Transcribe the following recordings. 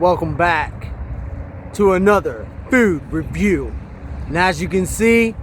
welcome back to another food review. And as you can see,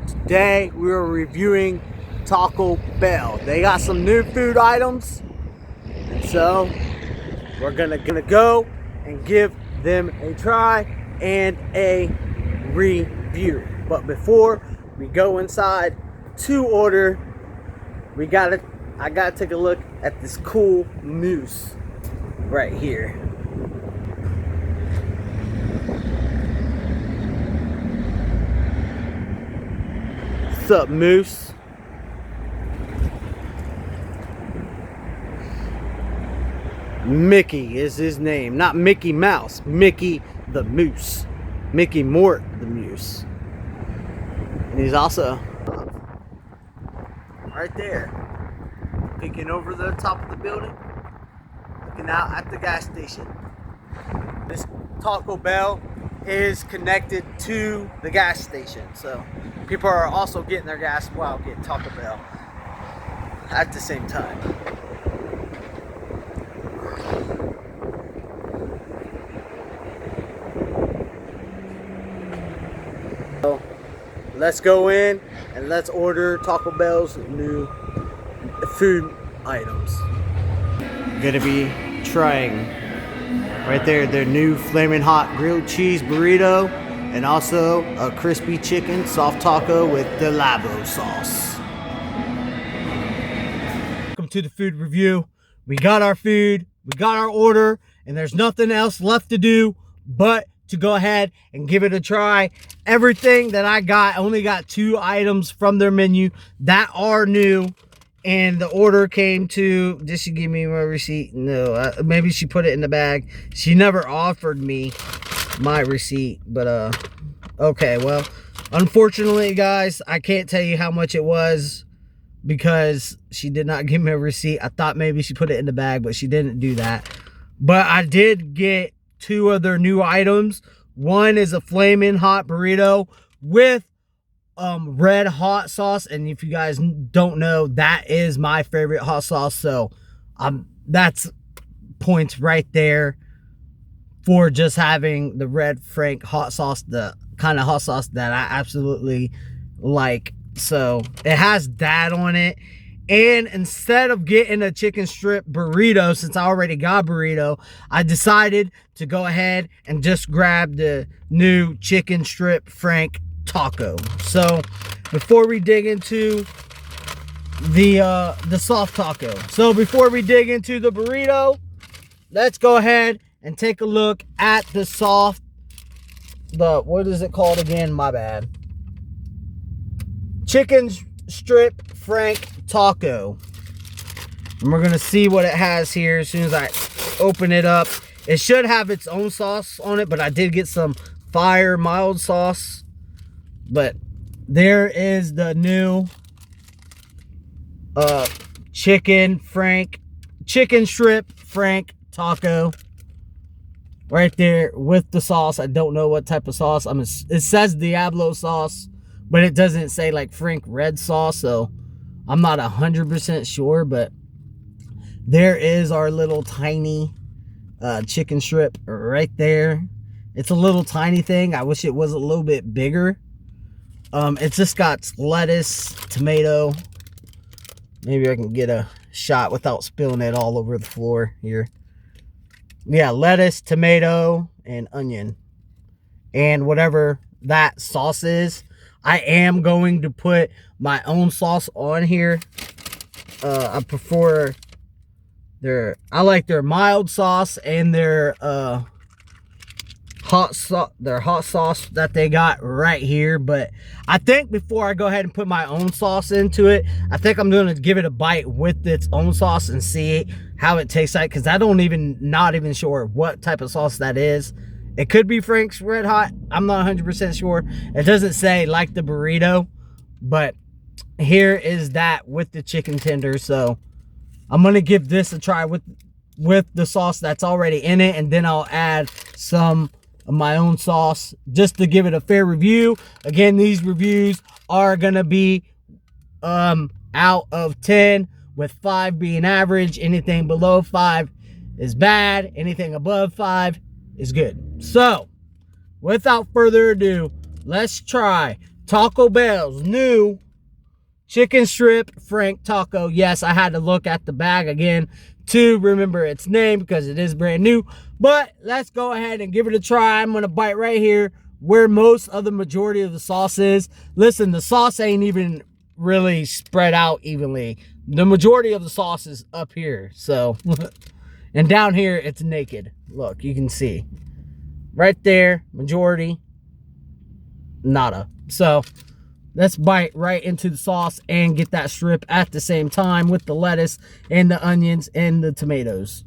today we are reviewing Taco Bell. They got some new food items, and so we're gonna go and give them a try and a review. But before we go inside to order, I gotta take a look at this cool moose right here. What's up, moose? Mickey is his name, not Mickey Mouse. Mickey the Moose. Mickey Mort the Moose. And he's also right there, peeking over the top of the building, looking out at the gas station. This Taco Bell is connected to the gas station, so people are also getting their gas while getting Taco Bell at the same time. So let's go in and let's order Taco Bell's new food items. Gonna be trying right there their new flaming hot grilled cheese burrito and also a crispy chicken soft taco with the Labo sauce. Welcome to the food review. We got our food, we got our order, and there's nothing else left to do but to go ahead and give it a try. Everything that I got, I only got 2 items from their menu that are new, and the order came to, did she give me my receipt? No, maybe she put it in the bag. She never offered me my receipt, but okay, well, unfortunately guys, I can't tell you how much it was because she did not give me a receipt. I thought maybe she put it in the bag, but she didn't do that. But I did get 2 of their new items. One is a flaming hot burrito with red hot sauce, and if you guys don't know, that is my favorite hot sauce, so that's points right there for just having the red Frank hot sauce, the kind of hot sauce that I absolutely like. So it has that on it. And instead of getting a chicken strip burrito, since I already got burrito, I decided to go ahead and just grab the new chicken strip Frank taco. So before we dig into the soft taco, so before we dig into the burrito, let's go ahead and take a look at the what is it called again? My bad. Chicken strip Frank taco. And we're gonna see what it has here as soon as I open it up. It should have its own sauce on it, but I did get some fire mild sauce. But there is the new chicken strip Frank taco right there with the sauce. I don't know what type of sauce. It says Diablo sauce, but it doesn't say like Frank red sauce, so I'm not 100% sure. But there is our little tiny chicken strip right there. It's a little tiny thing. I wish it was a little bit bigger. It's just got lettuce, tomato. Maybe I can get a shot without spilling it all over the floor here. Yeah, lettuce, tomato, and onion. And whatever that sauce is, I am going to put my own sauce on here. I prefer I like their mild sauce and their hot sauce that they got right here. But I think before I go ahead and put my own sauce into it, I think I'm going to give it a bite with its own sauce and see how it tastes like, because I not even sure what type of sauce that is. It could be Frank's Red Hot. I'm not 100% sure. It doesn't say like the burrito, but here is that with the chicken tender. So I'm going to give this a try with the sauce that's already in it, and then I'll add some of my own sauce just to give it a fair review. Again, these reviews are going to be out of 10, with 5 being average. Anything below 5 is bad. Anything above 5 is good. So, without further ado, let's try Taco Bell's new chicken strip Frank taco. Yes, I had to look at the bag again to remember its name because it is brand new. But let's go ahead and give it a try. I'm going to bite right here where most of the majority of the sauce is. Listen, the sauce ain't even really spread out evenly. The majority of the sauce is up here. So, and down here, it's naked. Look, you can see. Right there, majority, nada. So, let's bite right into the sauce and get that strip at the same time with the lettuce and the onions and the tomatoes.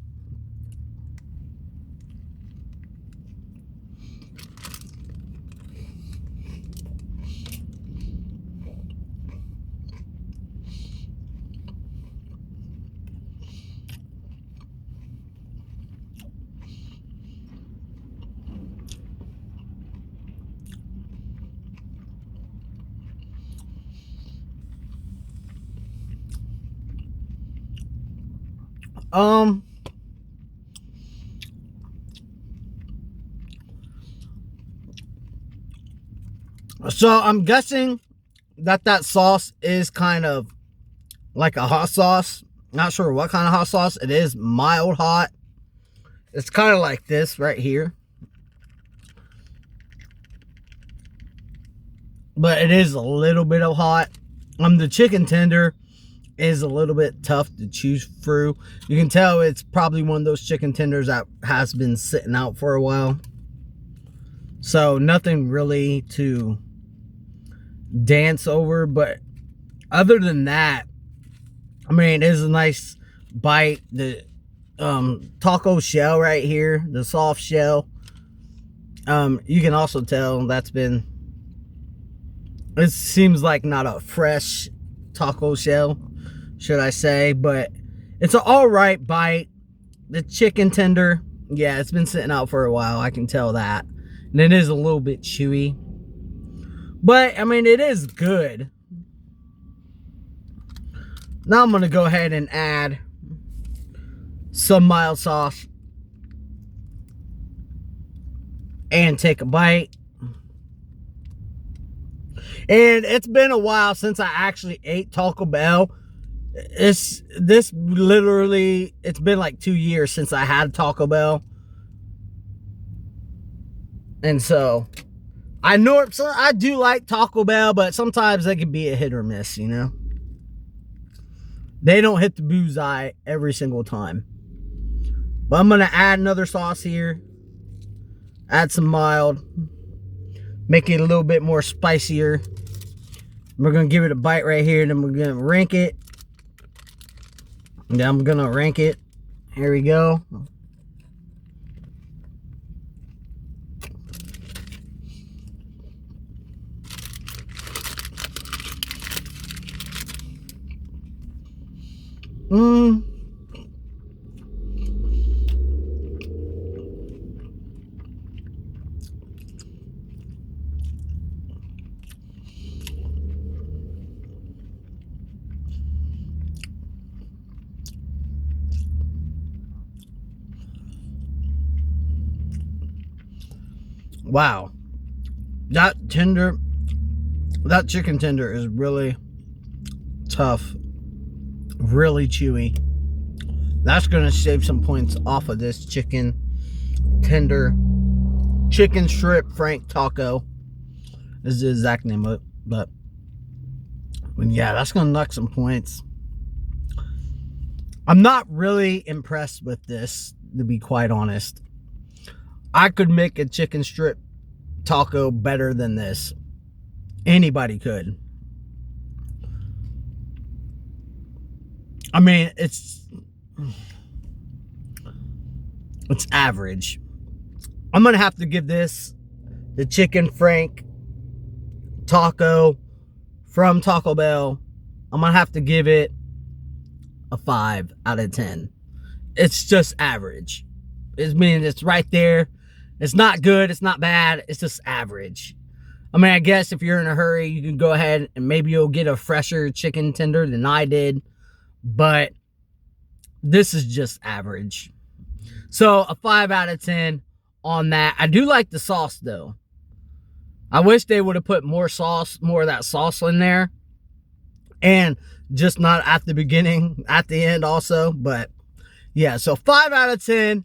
So I'm guessing that sauce is kind of like a hot sauce. Not sure what kind of hot sauce. It is mild hot. It's kind of like this right here. But it is a little bit of hot. The chicken tender is a little bit tough to chew through. You can tell it's probably one of those chicken tenders that has been sitting out for a while. So nothing really to dance over, but other than that, I mean, it is a nice bite. The taco shell right here, the soft shell, you can also tell that's been, it seems like not a fresh taco shell, should I say, but it's an all right bite. The chicken tender, yeah, it's been sitting out for a while, I can tell that, and it is a little bit chewy. But, I mean, it is good. Now I'm going to go ahead and add some mild sauce. And take a bite. And it's been a while since I actually ate Taco Bell. It's been like 2 years since I had Taco Bell. And so I do like Taco Bell, but sometimes they can be a hit or miss, you know. They don't hit the bullseye every single time. But I'm going to add another sauce here. Add some mild. Make it a little bit more spicier. We're going to give it a bite right here. Then we're going to rank it. And I'm going to rank it. Here we go. Wow. That chicken tender is really tough. Really chewy. That's going to save some points off of this chicken tender, chicken strip Frank taco. This is the exact name of it, but yeah, that's going to knock some points. I'm not really impressed with this, to be quite honest. I could make a chicken strip taco better than this. Anybody could. I mean, it's average. I'm going to have to give this, the chicken Frank taco from Taco Bell, I'm going to have to give it a 5 out of 10. It's just average. I mean, it's right there. It's not good. It's not bad. It's just average. I mean, I guess if you're in a hurry, you can go ahead and maybe you'll get a fresher chicken tender than I did. But this is just average. So a 5 out of 10 on that. I do like the sauce though. I wish they would have put more sauce, more of that sauce in there. And just not at the beginning, at the end also. But yeah, so 5 out of 10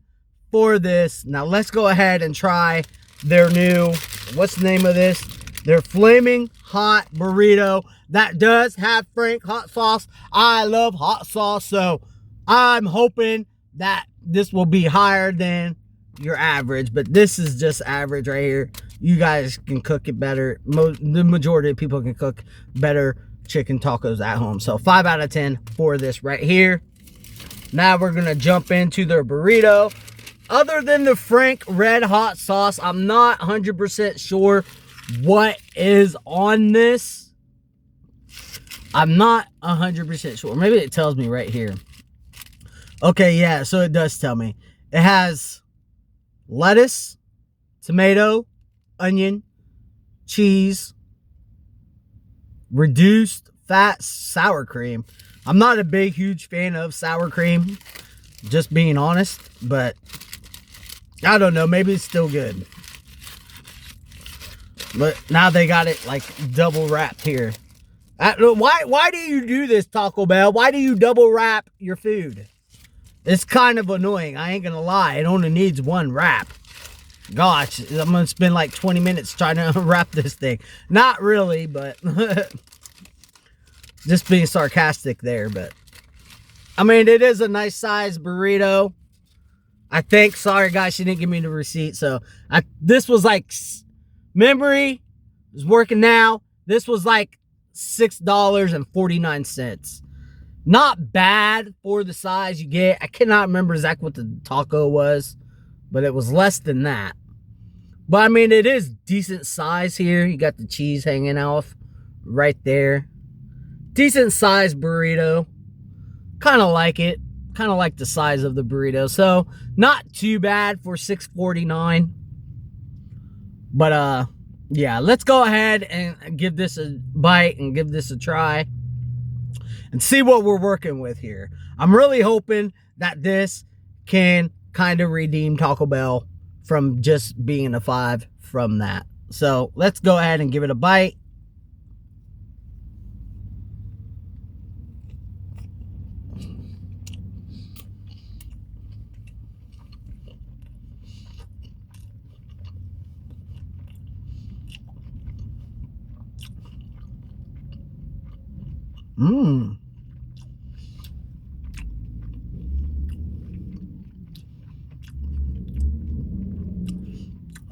for this. Now let's go ahead and try their new, what's the name of this? Their Flaming Hot Burrito. That does have Frank hot sauce. I love hot sauce, so I'm hoping that this will be higher than your average, but this is just average right here. You guys can cook it better. The majority of people can cook better chicken tacos at home. So 5 out of 10 for this right here. Now we're gonna jump into their burrito. Other than the Frank red hot sauce, I'm not 100% sure what is on this. I'm not 100% sure. Maybe it tells me right here. Okay, yeah, so it does tell me. It has lettuce, tomato, onion, cheese, reduced fat sour cream. I'm not a big, huge fan of sour cream, just being honest, but I don't know, maybe it's still good. But now they got it like double wrapped here. Why do you do this, Taco Bell? Why do you double wrap your food? It's kind of annoying, I ain't gonna lie. It only needs one wrap. Gosh, I'm gonna spend like 20 minutes trying to unwrap this thing. Not really, but just being sarcastic there. But I mean, it is a nice size burrito, I think. Sorry guys, she didn't give me the receipt. So this was like, memory is working now. This was like $6.49. Not bad for the size you get. I cannot remember exactly what the taco was, but it was less than that. But I mean, it is decent size here. You got the cheese hanging off right there. Decent size burrito. Kind of like it. Kind of like the size of the burrito. So not too bad for $6.49. But yeah, let's go ahead and give this a bite and give this a try and see what we're working with here. I'm really hoping that this can kind of redeem Taco Bell from just being a 5 from that. So let's go ahead and give it a bite.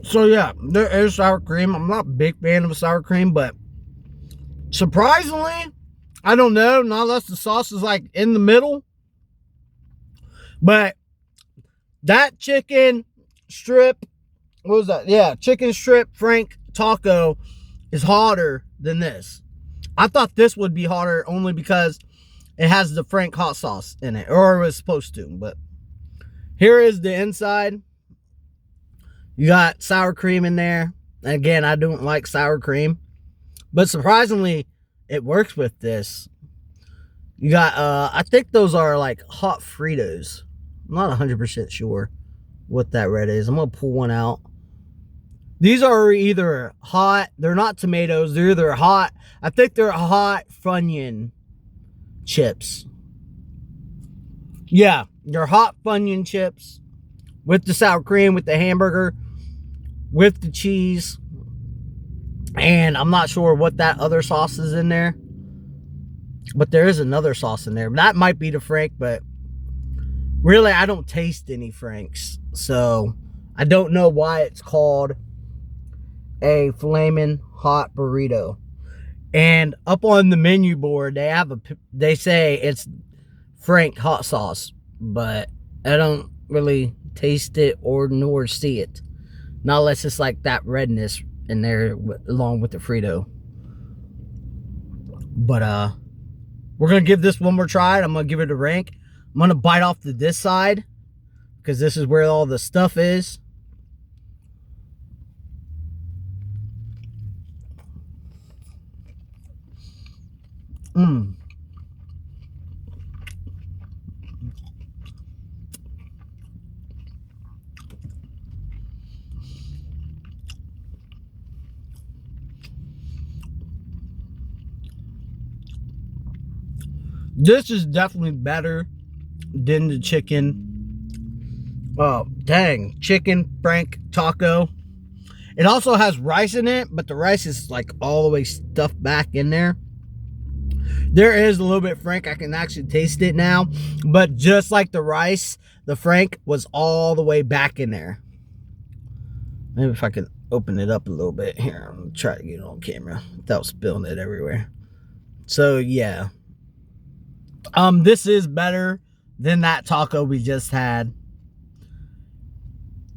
So yeah, there is sour cream. I'm not a big fan of sour cream, but surprisingly, I don't know, not unless the sauce is like in the middle. But that chicken strip, what was that? Yeah, chicken strip Frank taco is hotter than this. I thought this would be hotter only because it has the Frank hot sauce in it, or it was supposed to. But here is the inside. You got sour cream in there. And again, I don't like sour cream, but surprisingly, it works with this. You got, I think those are like hot Fritos. I'm not 100% sure what that red is. I'm going to pull one out. These are either hot, they're not tomatoes, they're either hot, I think they're hot Funyun chips. Yeah, they're hot Funyun chips with the sour cream, with the hamburger, with the cheese. And I'm not sure what that other sauce is in there, but there is another sauce in there. That might be the Frank, but really I don't taste any Franks, so I don't know why it's called a Flamin' Hot Burrito. And up on the menu board, they say it's Frank hot sauce, but I don't really taste it or nor see it, not unless it's like that redness in there along with the Frito. But we're gonna give this one more try. I'm gonna give it a rank. I'm gonna bite off to this side because this is where all the stuff is. This is definitely better than the chicken. Oh, dang. Chicken Frank taco. It also has rice in it, but the rice is like all the way stuffed back in there. There is a little bit Frank. I can actually taste it now. But just like the rice, the Frank was all the way back in there. Maybe if I can open it up a little bit here. I'm going to try to get it on camera without spilling it everywhere. So, yeah. This is better than that taco we just had.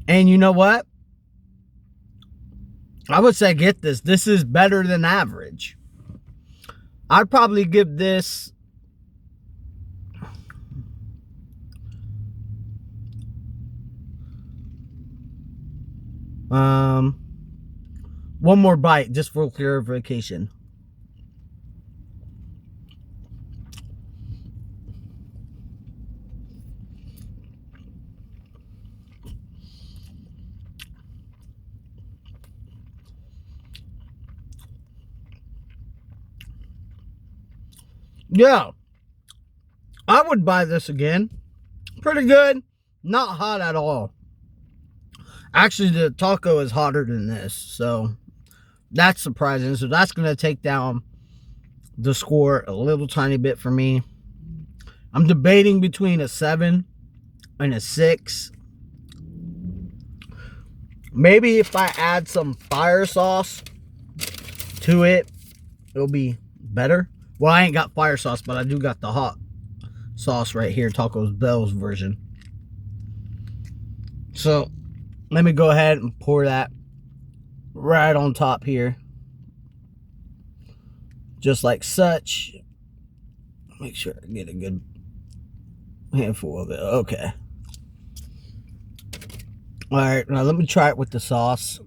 And you know what? I would say get this. This is better than average. I'd probably give this one more bite just for clarification. Yeah, I would buy this again. Pretty good. Not hot at all. Actually, the taco is hotter than this, so that's surprising. So that's going to take down the score a little tiny bit for me. I'm debating between a 7 and a 6. Maybe if I add some fire sauce to it, it'll be better. Well, I ain't got fire sauce, but I do got the hot sauce right here, Taco Bell's version. So, let me go ahead and pour that right on top here. Just like such. Make sure I get a good handful of it. Okay. Alright, now let me try it with the sauce.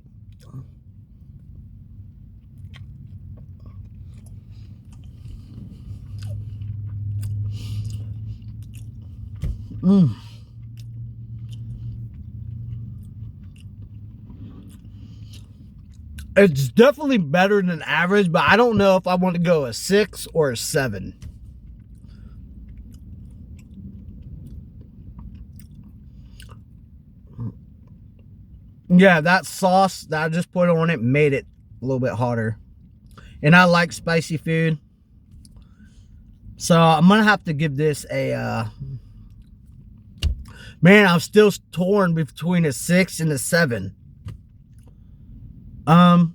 It's definitely better than average, but I don't know if I want to go a 6 or a 7. Yeah, that sauce that I just put on it made it a little bit hotter. And I like spicy food. So I'm going to have to give this a... Man, I'm still torn between a 6 and a 7. I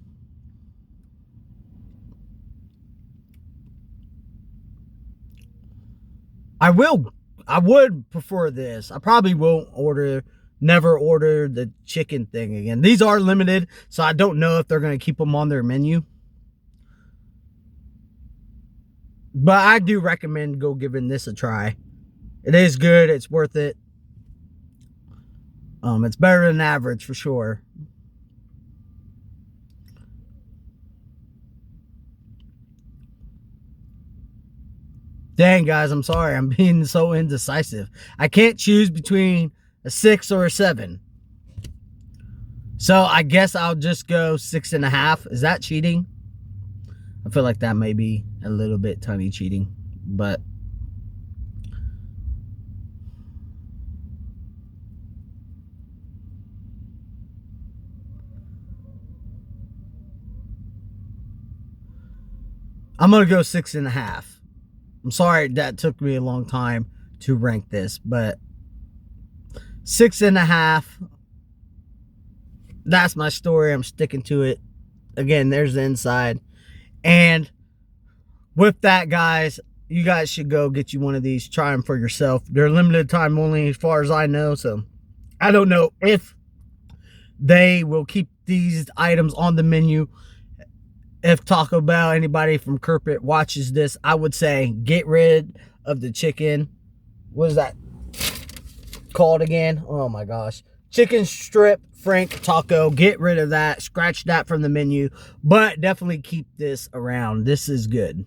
would prefer this. I probably won't never order the chicken thing again. These are limited, so I don't know if they're going to keep them on their menu. But I do recommend go giving this a try. It is good. It's worth it. It's better than average for sure. Dang, guys, I'm sorry. I'm being so indecisive. I can't choose between a 6 or a 7. So I guess I'll just go 6.5. Is that cheating? I feel like that may be a little bit tiny cheating, but I'm gonna go 6.5. I'm sorry that took me a long time to rank this, but 6.5. That's my story. I'm sticking to it. Again, there's the inside. And with that, guys, you guys should go get you one of these. Try them for yourself. They're limited time only as far as I know. So I don't know if they will keep these items on the menu. If Taco Bell, anybody from Kerpit watches this, I would say get rid of the chicken. What is that called again? Oh my gosh. Chicken strip Frank taco. Get rid of that. Scratch that from the menu. But definitely keep this around. This is good.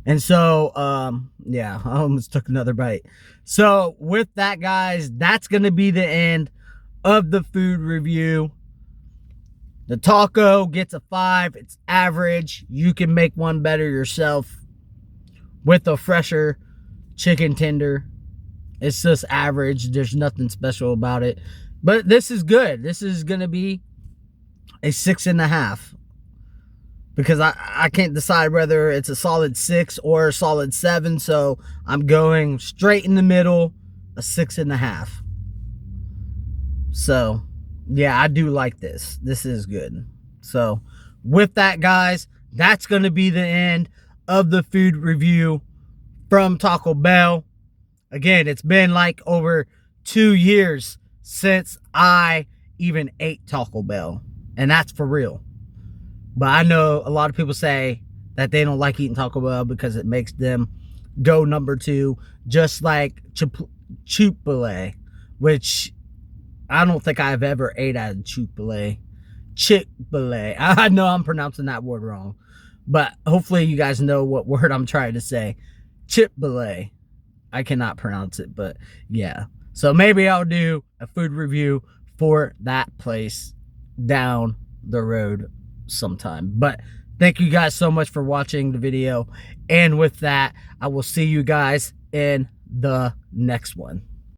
And so, yeah, I almost took another bite. So with that, guys, that's going to be the end of the food review. The taco gets a 5. It's average. You can make one better yourself. with a fresher chicken tender. It's just average. There's nothing special about it. But this is good. This is going to be a 6.5. Because I can't decide whether it's a solid 6 or a solid 7. So I'm going straight in the middle, a 6.5. So, yeah, I do like this. This is good. So, with that, guys, that's going to be the end of the food review from Taco Bell. Again, it's been like over 2 years since I even ate Taco Bell. And that's for real. But I know a lot of people say that they don't like eating Taco Bell because it makes them go number 2, just like Chipotle, which I don't think I've ever ate at Chipotle. Chick-fil-A. I know I'm pronouncing that word wrong, but hopefully you guys know what word I'm trying to say. Chick-fil-A. I cannot pronounce it, but yeah. So maybe I'll do a food review for that place down the road sometime. But thank you guys so much for watching the video. And with that, I will see you guys in the next one.